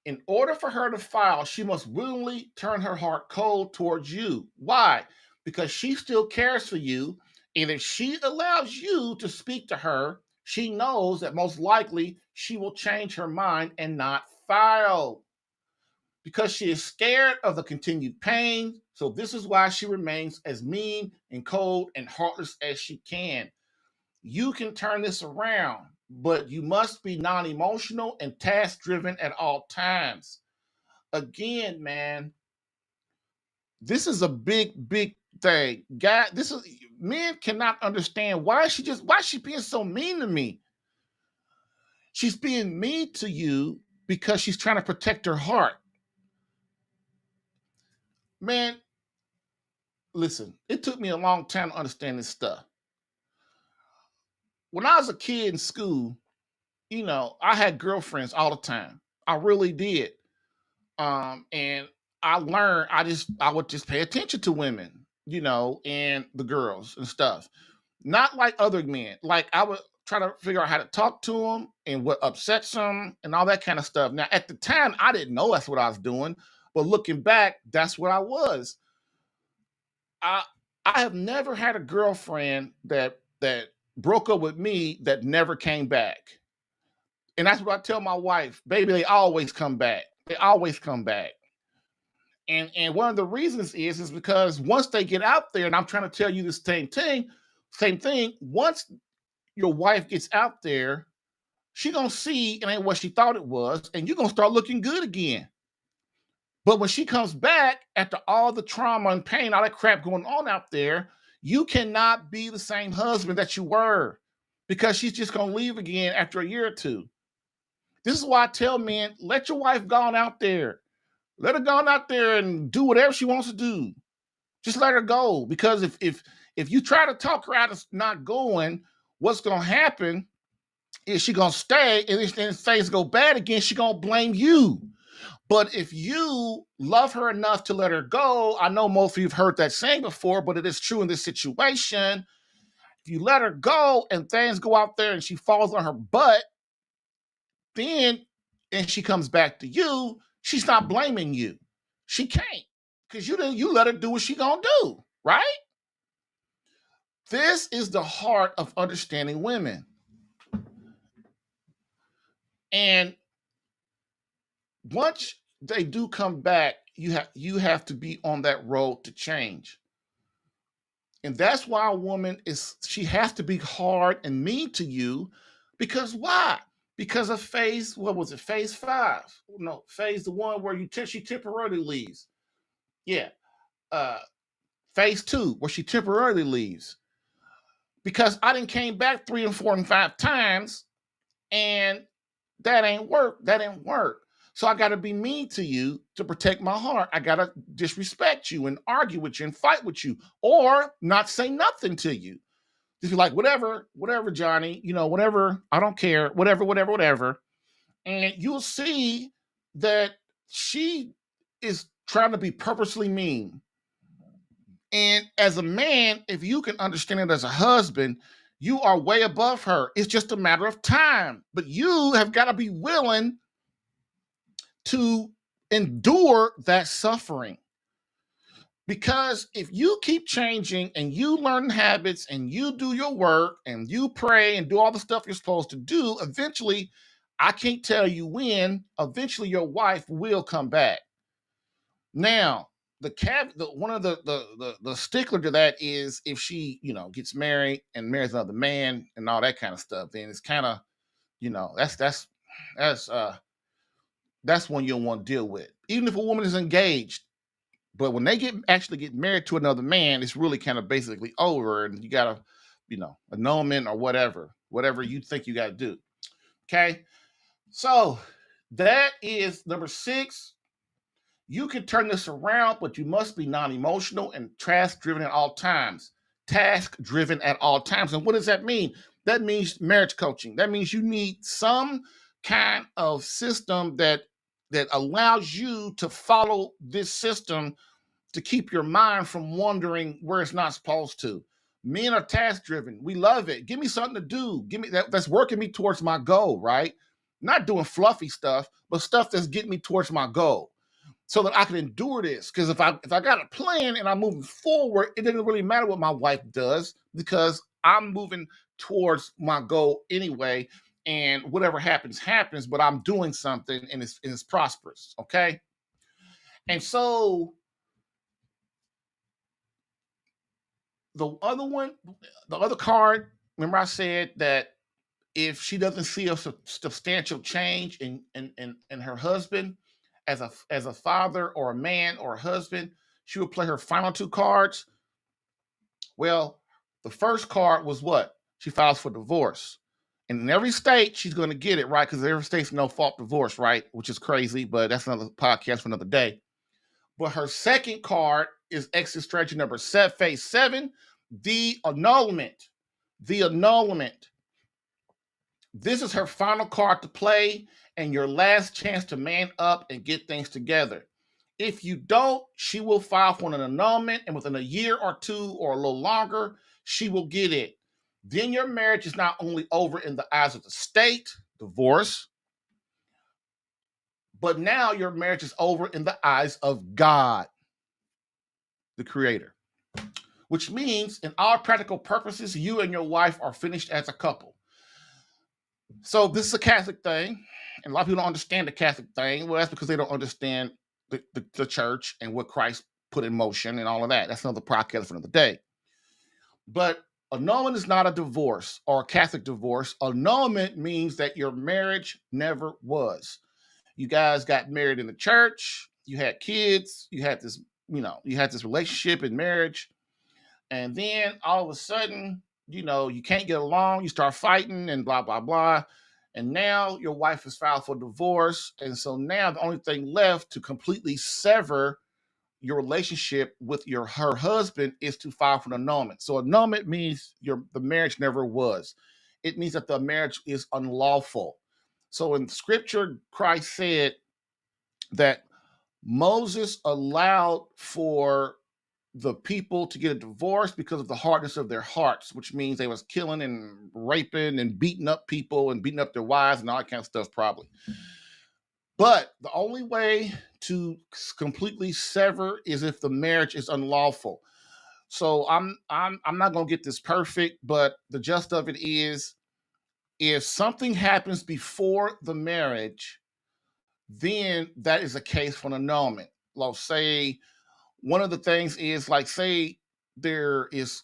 In order for her to file, she must willingly turn her heart cold towards you. Why? Because she still cares for you. And if she allows you to speak to her, she knows that most likely she will change her mind and not file. Because she is scared of the continued pain. So this is why she remains as mean and cold and heartless as she can. You can turn this around, but you must be non-emotional and task-driven at all times. Again, man, this is a big thing. God, this is men cannot understand why is she being so mean to me? She's being mean to you because she's trying to protect her heart. Man, listen, it took me a long time to understand this stuff. When I was a kid in school, I had girlfriends all the time. I really did. And I learned I would just pay attention to women, and the girls and stuff. Not like other men. Like I would try to figure out how to talk to them and what upsets them and all that kind of stuff. Now at the time I didn't know that's what I was doing, but looking back, that's what I was. I I have never had a girlfriend that broke up with me that never came back. And that's what I tell my wife, baby, they always come back. They always come back. And one of the reasons is because once they get out there, and I'm trying to tell you the same thing, once your wife gets out there, she gonna see it ain't what she thought it was, and you're gonna start looking good again. But when she comes back after all the trauma and pain, all that crap going on out there, you cannot be the same husband that you were, because she's just gonna leave again after a year or two. This is why I tell men, let your wife go on out there. Let her go on out there and do whatever she wants to do. Just let her go. Because if you try to talk her out of not going, what's gonna happen is she gonna stay, and if things go bad again, she gonna blame you. But if you love her enough to let her go, I know most of you have heard that saying before, but it is true in this situation. If you let her go and things go out there and she falls on her butt, then and she comes back to you, she's not blaming you. She can't, because you let her do what she gonna do, right? This is the heart of understanding women. And once they do come back, you have to be on that road to change. And that's why a woman she has to be hard and mean to you. Because why? Because of phase, what was it? Phase 5. No, phase the one where she temporarily leaves. Yeah. Uh Phase 2, where she temporarily leaves. Because I didn't came back 3 and 4 and 5 times, and that ain't work. That didn't work. So I got to be mean to you to protect my heart. I got to disrespect you and argue with you and fight with you, or not say nothing to you. Just be like, whatever, Johnny, whatever. I don't care. Whatever. And you'll see that she is trying to be purposely mean. And as a man, if you can understand it as a husband, you are way above her. It's just a matter of time. But you have got to be willing to endure that suffering. Because if you keep changing and you learn habits and you do your work and you pray and do all the stuff you're supposed to do, eventually, I can't tell you when, eventually your wife will come back. Now, one of the stickler to that is if she, gets married and marries another man and all that kind of stuff, then it's kind of, that's one you don't want to deal with. Even if a woman is engaged, but when they actually get married to another man, it's really kind of basically over, and you gotta, annulment or whatever you think you gotta do. Okay, so that is number 6. You can turn this around, but you must be non-emotional and task-driven at all times. Task-driven at all times. And what does that mean? That means marriage coaching. That means you need some kind of system that allows you to follow this system to keep your mind from wandering where it's not supposed to. Men are task-driven. We love it. Give me something to do. Give me that's working me towards my goal, right? Not doing fluffy stuff, but stuff that's getting me towards my goal, so that I can endure this. Because if I got a plan and I'm moving forward, it doesn't really matter what my wife does, because I'm moving towards my goal anyway. And whatever happens, but I'm doing something and it's prosperous. Okay. And so the other card, remember I said that if she doesn't see a substantial change in her husband as a father or a man or a husband, she would play her final 2 cards. Well, the first card was what? She files for divorce. And in every state, she's going to get it, right? Because every state's no fault divorce, right? Which is crazy, but that's another podcast for another day. But her second card is exit strategy number 7, phase 7, the annulment. The annulment. This is her final card to play and your last chance to man up and get things together. If you don't, she will file for an annulment, and within a year or 2 or a little longer, she will get it. Then your marriage is not only over in the eyes of the state, divorce, but now your marriage is over in the eyes of God, the Creator. Which means, in all practical purposes, you and your wife are finished as a couple. So this is a Catholic thing, and a lot of people don't understand the Catholic thing. Well, that's because they don't understand the church and what Christ put in motion and all of that. That's another podcast for another day. But annulment is not a divorce or a Catholic divorce. Annulment means that your marriage never was. You guys got married in the church. You had kids. You had this, you had this relationship in marriage. And then all of a sudden, you can't get along. You start fighting and blah, blah, blah. And now your wife has filed for divorce. And so now the only thing left to completely sever your relationship with her husband is to file for an annulment. So annulment means the marriage never was. It means that the marriage is unlawful. So in scripture, Christ said that Moses allowed for the people to get a divorce because of the hardness of their hearts, which means they was killing and raping and beating up people and beating up their wives and all that kind of stuff probably. But the only way to completely sever is if the marriage is unlawful. So I'm not going to get this perfect, but the gist of it is, if something happens before the marriage, then that is a case for an annulment. Like, say one of the things is, like, say there is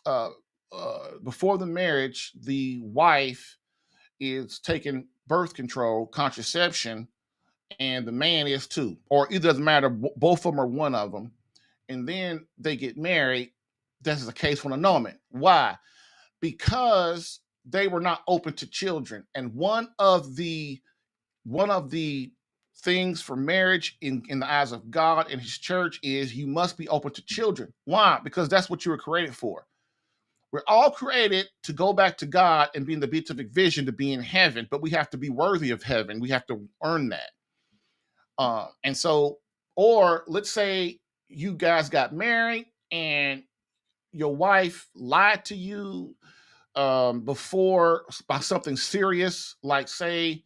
before the marriage, the wife is taking birth control, contraception, and the man is too, or it doesn't matter, both of them or one of them, and then they get married. This is a case for an annulment. Why? Because they were not open to children. And one of the things for marriage in the eyes of God and his church is you must be open to children. Why? Because that's what you were created for. We're all created to go back to God and be in the beatific vision to be in heaven, but we have to be worthy of heaven. We have to earn that. And so, or let's say you guys got married and your wife lied to you before about something serious, like say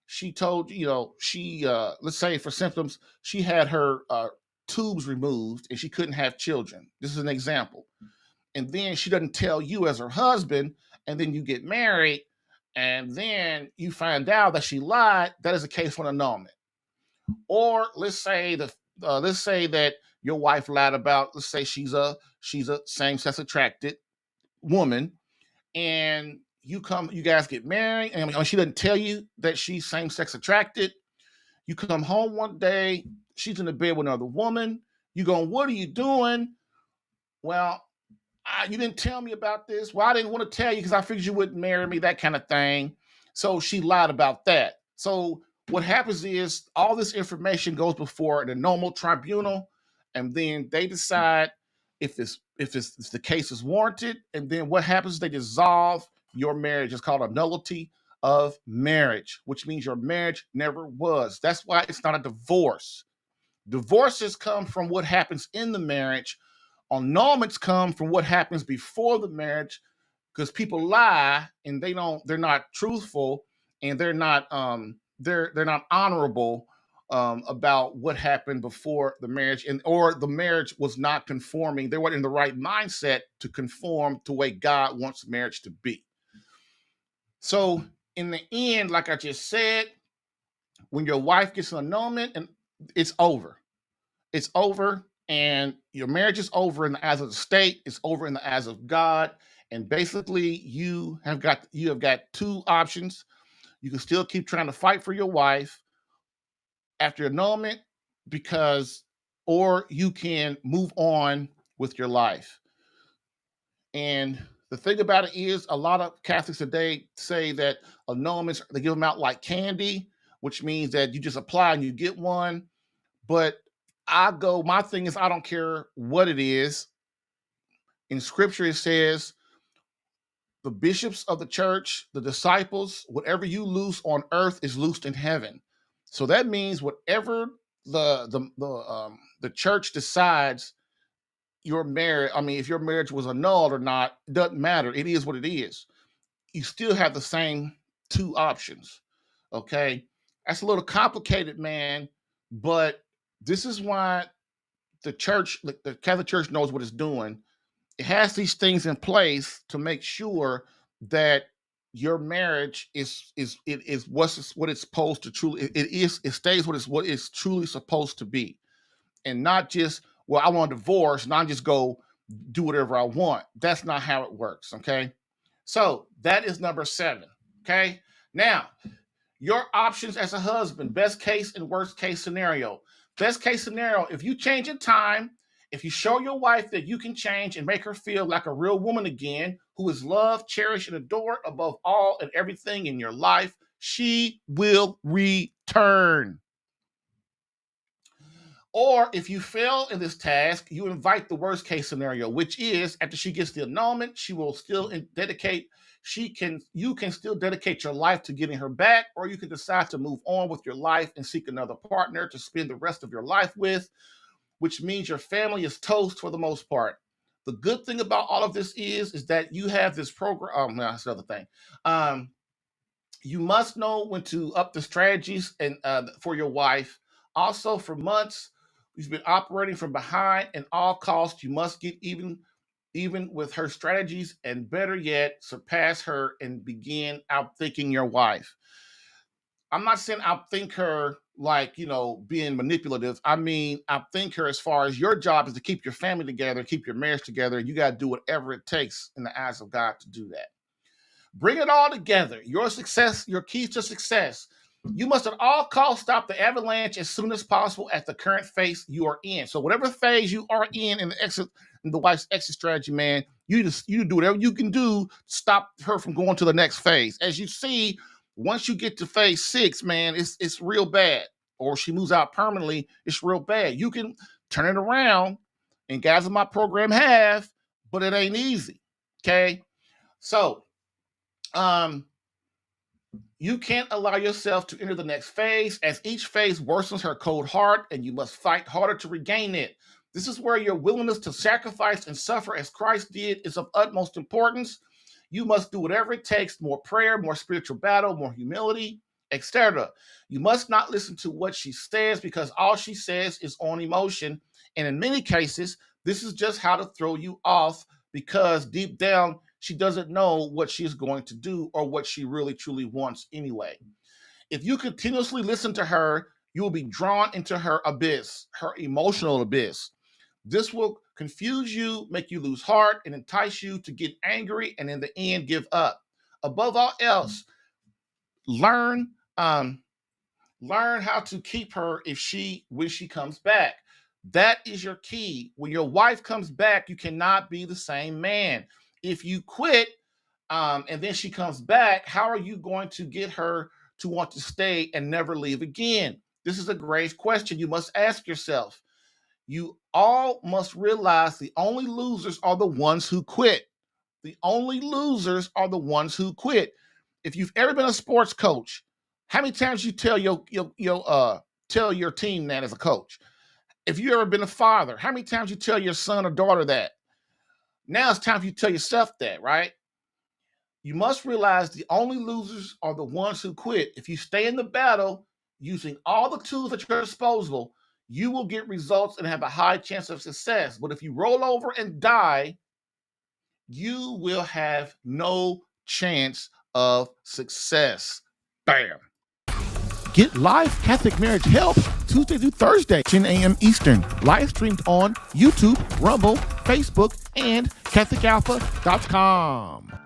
she told you, she let's say for symptoms, she had her tubes removed and she couldn't have children. This is an example. And then she doesn't tell you as her husband, and then you get married, and then you find out that she lied. That is a case for an annulment. Or let's say that your wife lied about, let's say she's a same-sex attracted woman, and you guys get married, and she doesn't tell you that she's same-sex attracted. You come home one day, she's in the bed with another woman. You going, what are you doing? Well, you didn't tell me about this. Well, I didn't want to tell you because I figured you wouldn't marry me, that kind of thing. So she lied about that. So what happens is all this information goes before the normal tribunal, and then they decide if the case is warranted. And then what happens is they dissolve your marriage. It's called a nullity of marriage, which means your marriage never was. That's why it's not a divorce. Divorces come from what happens in the marriage. Annulments come from what happens before the marriage, because people lie and they're not truthful, and they're not honorable about what happened before the marriage, or the marriage was not conforming. They weren't in the right mindset to conform to the way God wants marriage to be. So in the end, like I just said, when your wife gets an annulment, and it's over. It's over, and your marriage is over in the eyes of the state. It's over in the eyes of God. And basically, you have got two options. You can still keep trying to fight for your wife after annulment, or you can move on with your life. And the thing about it is, a lot of Catholics today say that annulments, they give them out like candy, which means that you just apply and you get one. But my thing is, I don't care what it is. In scripture, it says, the bishops of the church, the disciples, whatever you loose on earth is loosed in heaven. So that means whatever the church decides your marriage, if your marriage was annulled or not, it doesn't matter. It is what it is. You still have the same two options. Okay. That's a little complicated, man, but this is why the Catholic Church knows what it's doing. It has these things in place to make sure that your marriage is what it's supposed to truly. It stays what it's truly supposed to be, and not just, well, I want a divorce and I just go do whatever I want. That's not how it works. Okay, so that is number 7. Okay, now your options as a husband, best case and worst case scenario. Best case scenario, if you change in time, if you show your wife that you can change and make her feel like a real woman again, who is loved, cherished, and adored above all and everything in your life, she will return. Or if you fail in this task, you invite the worst case scenario, which is after she gets the annulment, she will still dedicate. You can still dedicate your life to getting her back, or you can decide to move on with your life and seek another partner to spend the rest of your life with, which means your family is toast for the most part. The good thing about all of this is that you have this program. Oh, no, that's another thing. You must know when to up the strategies and for your wife. Also, for months, you've been operating from behind at all costs. You must get even with her strategies, and better yet, surpass her and begin outthinking your wife. I'm not saying outthink her like, being manipulative. I mean, outthink her as far as your job is to keep your family together, keep your marriage together. And you got to do whatever it takes in the eyes of God to do that. Bring it all together. Your success, your keys to success. You must at all costs stop the avalanche as soon as possible at the current phase you are in. So whatever phase you are in the exit, in the wife's exit strategy, man, you do whatever you can do to stop her from going to the next phase. As you see, once you get to phase 6, man, it's real bad. Or she moves out permanently, it's real bad. You can turn it around, and guys in my program have, but it ain't easy. Okay. So you can't allow yourself to enter the next phase, as each phase worsens her cold heart, and you must fight harder to regain it. This is where your willingness to sacrifice and suffer as Christ did is of utmost importance. You must do whatever it takes: more prayer, more spiritual battle, more humility, etc. You must not listen to what she says, because all she says is on emotion. And in many cases, this is just how to throw you off, because deep down, she doesn't know what she's going to do or what she really truly wants anyway. If you continuously listen to her, you will be drawn into her abyss, her emotional abyss. This will confuse you, make you lose heart, and entice you to get angry and in the end give up. Above all else, learn learn how to keep her when she comes back. That is your key. When your wife comes back, you cannot be the same man. If you quit, and then she comes back, how are you going to get her to want to stay and never leave again? This is a grave question you must ask yourself. You all must realize the only losers are the ones who quit. The only losers are the ones who quit. If you've ever been a sports coach, how many times you tell tell your team that as a coach? If you ever been a father, how many times you tell your son or daughter that? Now it's time for you to tell yourself that, right? You must realize the only losers are the ones who quit. If you stay in the battle using all the tools at your disposal, you will get results and have a high chance of success. But if you roll over and die, you will have no chance of success. Bam. Get live Catholic marriage help Tuesday through Thursday, 10 a.m. Eastern. Live streamed on YouTube, Rumble, Facebook, and CatholicAlpha.com.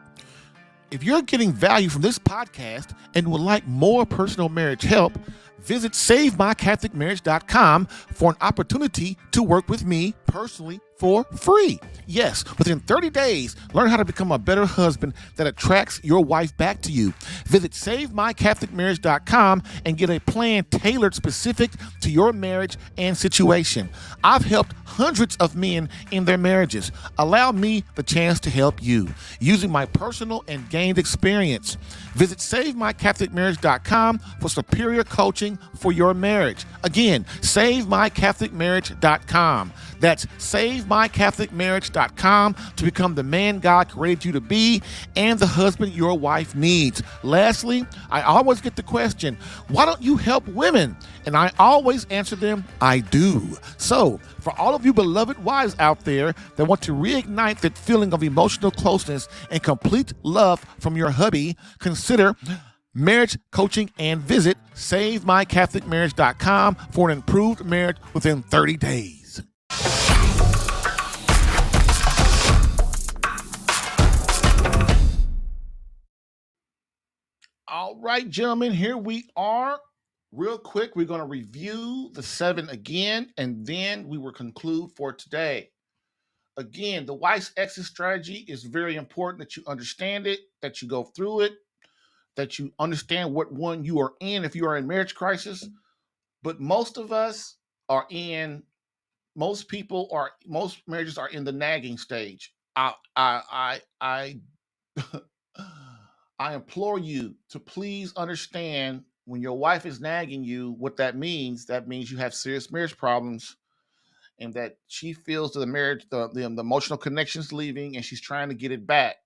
If you're getting value from this podcast and would like more personal marriage help, visit SaveMyCatholicMarriage.com for an opportunity to work with me personally for free. Yes, within 30 days, learn how to become a better husband that attracts your wife back to you. Visit SaveMyCatholicMarriage.com and get a plan tailored specific to your marriage and situation. I've helped hundreds of men in their marriages. Allow me the chance to help you using my personal and gained experience. Visit SaveMyCatholicMarriage.com for superior coaching for your marriage. Again, SaveMyCatholicMarriage.com. That's SaveMyCatholicMarriage.com to become the man God created you to be and the husband your wife needs. Lastly, I always get the question, why don't you help women? And I always answer them, I do. So, for all of you beloved wives out there that want to reignite that feeling of emotional closeness and complete love from your hubby, consider marriage coaching and visit SaveMyCatholicMarriage.com for an improved marriage within 30 days. All right, gentlemen, here we are. Real quick, we're going to review the 7 again, and then we will conclude for today. Again, the wife's exit strategy is very important that you understand it, that you go through it, that you understand what one you are in if you are in marriage crisis. But most marriages are in the nagging stage. I implore you to please understand, when your wife is nagging you, what that means. That means you have serious marriage problems, and that she feels that the marriage, the emotional connection's leaving, and she's trying to get it back.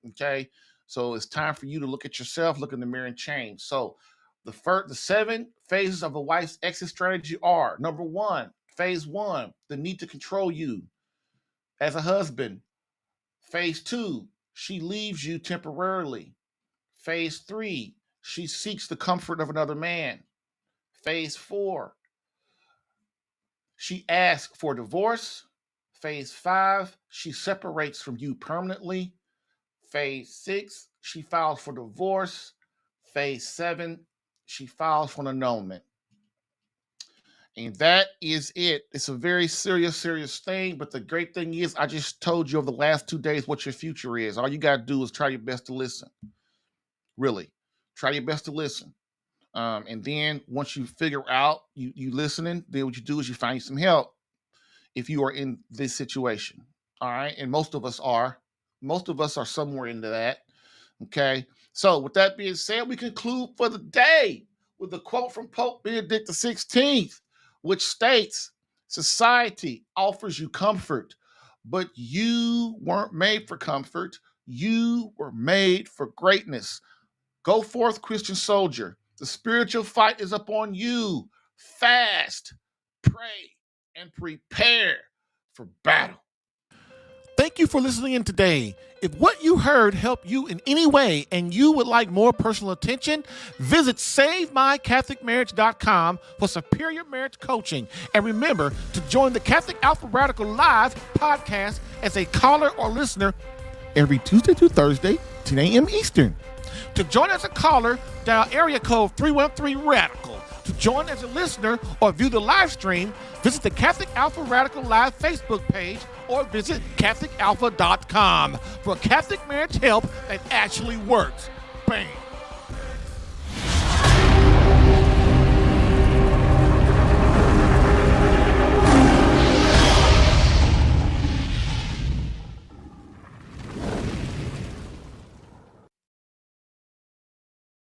Okay, so it's time for you to look at yourself, look in the mirror, and change. So the 7 phases of a wife's exit strategy are: number 1, phase 1, the need to control you as a husband. Phase 2, she leaves you temporarily. Phase 3, she seeks the comfort of another man. Phase 4, she asks for divorce. Phase 5, she separates from you permanently. Phase 6, she files for divorce. Phase 7, she files for an annulment. And that is it. It's a very serious thing. But the great thing is, I just told you over the last 2 days what your future is. All you got to do is try your best to listen. Really, try your best to listen. And then once you figure out you listening, then what you do is you find some help if you are in this situation. All right. And most of us are. Most of us are somewhere into that. Okay. So with that being said, we conclude for the day with a quote from Pope Benedict XVI, which states, "Society offers you comfort, but you weren't made for comfort. You were made for greatness. Go forth, Christian soldier. The spiritual fight is upon you. Fast, pray, and prepare for battle." Thank you for listening in today. If what you heard helped you in any way and you would like more personal attention, visit SaveMyCatholicMarriage.com for superior marriage coaching. And remember to join the Catholic Alpha Radical Live podcast as a caller or listener every Tuesday through Thursday, 10 a.m. Eastern. To join as a caller, dial area code 313-RADICAL. To join as a listener or view the live stream, visit the Catholic Alpha Radical Live Facebook page or visit CatholicAlpha.com for Catholic marriage help that actually works. Bam!